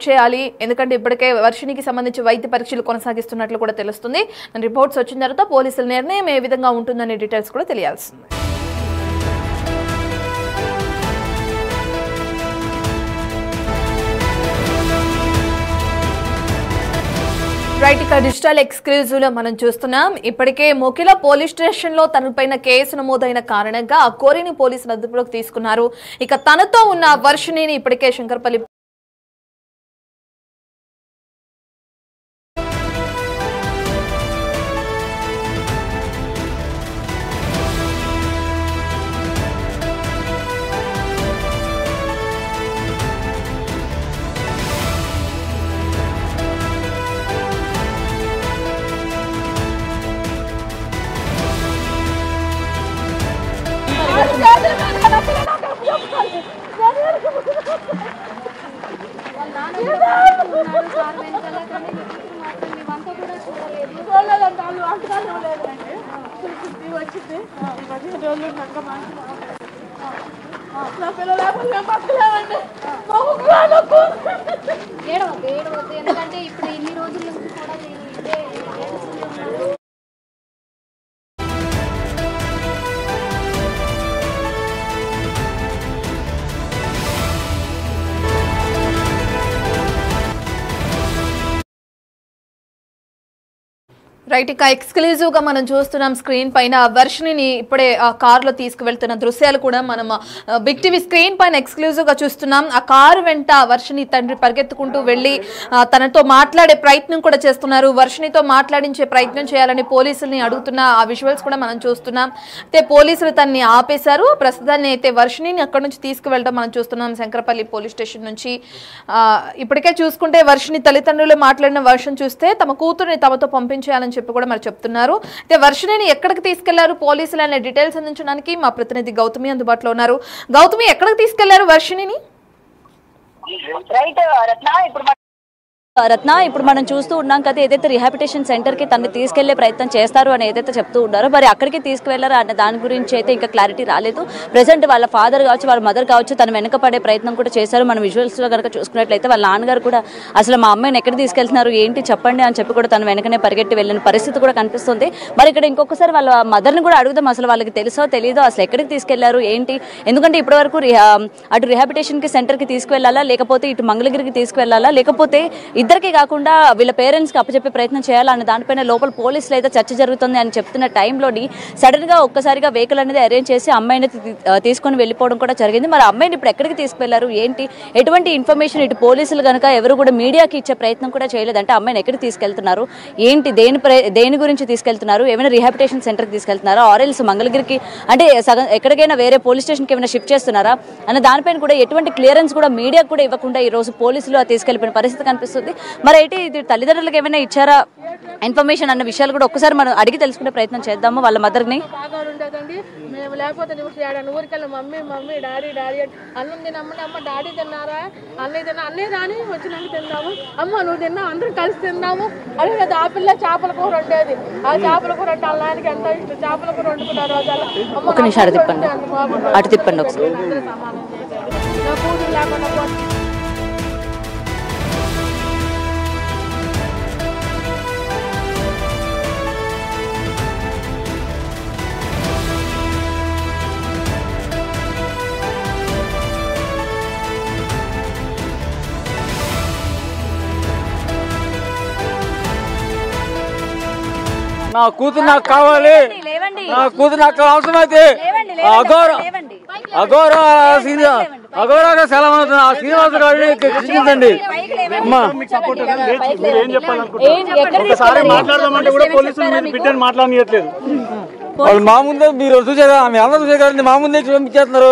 చేయాలి ఎందుకంటే ఇప్పటికే వర్షినికి సంబంధించి వైద్య పరీక్షలు కొనసాగిస్తున్నట్లు కూడా తెలుస్తుంది. రిపోర్ట్స్ వచ్చిన తర్వాత పోలీసుల నిర్ణయం ఏ విధంగా ఉంటుందనే డీటెయిల్స్ కూడా తెలియాల్సింది. రైట్, ఇక డిజిటల్ ఎక్స్క్లూజివ్ లో మనం చూస్తున్నాం. ఇప్పటికే మొకిల పోలీస్ స్టేషన్ లో తనపైన కేసు నమోదైన కారణంగా ఆ కోరిని పోలీసులు అదుపులోకి తీసుకున్నారు. ఇక తనతో ఉన్న వర్షిణిని ఇప్పటికే శంకర్పల్లి ఏడవద్దు ఎందుకంటే ఇప్పుడు ఇన్ని రోజుల నుంచి కూడా రైట్, ఇక ఎక్స్క్లూజివ్ గా మనం చూస్తున్నాం స్క్రీన్ పైన వర్షిణిని ఇప్పుడే ఆ కారులో తీసుకువెళ్తున్న దృశ్యాలు కూడా మనం బిగ్ టీవీ స్క్రీన్ పైన ఎక్స్క్లూజివ్ గా చూస్తున్నాం. ఆ కారు వెంట వర్షిణి తండ్రి పరిగెత్తుకుంటూ వెళ్లి తనతో మాట్లాడే ప్రయత్నం కూడా చేస్తున్నారు. వర్షిణితో మాట్లాడించే ప్రయత్నం చేయాలని పోలీసుల్ని అడుగుతున్న ఆ విజువల్స్ కూడా మనం చూస్తున్నాం. అయితే పోలీసులు తనని ఆపేశారు. ప్రస్తుతాన్ని అయితే వర్షిణిని అక్కడి నుంచి తీసుకువెళ్ళడం మనం చూస్తున్నాం శంకరపల్లి పోలీస్ స్టేషన్ నుంచి. ఇప్పటికే చూసుకుంటే వర్షిణి తల్లిదండ్రులు మాట్లాడిన వర్షన్ చూస్తే తమ కూతురుని తమతో పంపించేయాలని చెప్పి కూడా మరి చెప్తున్నారు. అయితే వర్షిణిని ఎక్కడికి తీసుకెళ్లారు పోలీసులు అనే డీటెయిల్స్ అందించడానికి మా ప్రతినిధి గౌతమి అందుబాటులో ఉన్నారు. గౌతమి, ఎక్కడికి తీసుకెళ్లారు వర్షిణిని? రత్న, ఇప్పుడు మనం చూస్తూ ఉన్నాం కదా, ఏదైతే రిహాబిలిటేషన్ సెంటర్ కి తనని తీసుకెళ్లే ప్రయత్నం చేస్తారు అని ఏదైతే చెప్తూ ఉన్నారో, మరి అక్కడికి తీసుకువెళ్లారు అనే దాని గురించి అయితే ఇంకా క్లారిటీ రాలేదు. ప్రెసెంట్ వాళ్ళ ఫాదర్ కావచ్చు, వాళ్ళ మదర్ కావచ్చు, తన వెనక పడే ప్రయత్నం కూడా చేశారు. మనం విజువల్స్ లో కనుక చూసుకున్నట్లయితే వాళ్ళ నాన్నగారు కూడా అసలు మా అమ్మాయిని ఎక్కడ తీసుకెళ్తున్నారు ఏంటి చెప్పండి అని చెప్పి కూడా తన వెనకనే పరిగెట్టి వెళ్ళిన పరిస్థితి కూడా కనిపిస్తుంది. మరి ఇక్కడ ఇంకొకసారి వాళ్ళ మదర్ని కూడా అడుగుదాం, అసలు వాళ్ళకి తెలుసో తెలీదో అసలు ఎక్కడికి తీసుకెళ్లారు ఏంటి. ఎందుకంటే ఇప్పటి వరకు అటు రిహాబిలిటేషన్ కి సెంటర్ కి తీసుకువెళ్లాలా, లేకపోతే ఇటు మంగళగిరికి తీసుకువెళ్లాలా, లేకపోతే ఇద్దరికి కాకుండా వీళ్ళ పేరెంట్స్ కి అప్పచెప్పే ప్రయత్నం చేయాలన్న దానిపైన లోపల పోలీసులు అయితే చర్చ జరుగుతుంది అని చెప్తున్న టైంలోని సడన్ గా ఒక్కసారిగా వెహికల్ అనేది అరేంజ్ చేసి అమ్మాయిని తీసుకొని వెళ్ళిపోవడం కూడా జరిగింది. మరి అమ్మాయిని ఇప్పుడు ఎక్కడికి తీసుకువెళ్లారు ఏంటి, ఎటువంటి ఇన్ఫర్మేషన్ ఇటు పోలీసులు కనుక ఎవరు కూడా మీడియాకి ఇచ్చే ప్రయత్నం కూడా చేయలేదంటే అమ్మాయిని ఎక్కడికి తీసుకెళ్తున్నారు ఏంటి, దేని గురించి తీసుకెళ్తున్నారు, ఏమైనా రిహాబిలిటేషన్ సెంటర్కి తీసుకెళ్తున్నారా, ఆర్ఎల్స్ మంగళగిరికి అంటే ఎక్కడికైనా వేరే పోలీస్ స్టేషన్కి ఏమైనా షిఫ్ట్ చేస్తున్నారా అన్న దానిపైన కూడా ఎటువంటి క్లియరెన్స్ కూడా మీడియాకు కూడా ఇవ్వకుండా ఈ రోజు పోలీసులు తీసుకెళ్లిపోయిన పరిస్థితి కనిపిస్తుంది. మరి అయితే ఇది తల్లిదండ్రులకు ఏమైనా ఇచ్చారా ఇన్ఫర్మేషన్ అన్న విషయాలు కూడా ఒకసారి మనం అడిగి తెలుసుకునే ప్రయత్నం చేద్దాము వాళ్ళ మదర్ని. మేము లేకపోతే ఊరికెళ్ళి మమ్మీ మమ్మీ డాడీ డాడీ అన్నం తినమ్మని అమ్మ డాడీ తిన్నారా అన్నయ్య తిన్నా అన్నయ్య రాని వచ్చినాక తిన్నాము అమ్మ నువ్వు తిన్నావు అందరం కలిసి తిన్నాము అది కదా. ఆ పిల్ల చేపల కూర వండేది, ఆ చేపల కూర అంటే అల్లానికి ఎంత ఇష్టం, చేపల కూర వండుకున్నారు ఒక నిమిషం అటు తిప్పండి ఒకసారి. నా కూతురు లేకుండా నా కూతురు నాకు కావాలి, నా కూతురు నాకు అవసరం అయితే అఘోరాగా సెలవు అవుతుంది. ఆ శ్రీనివాస గారిని శిక్షించండి. వాళ్ళు మా ముందే మీరు చూసారా, ఆమె అందరూ చూసే గారిని మా ముందే పంపించేస్తున్నారు.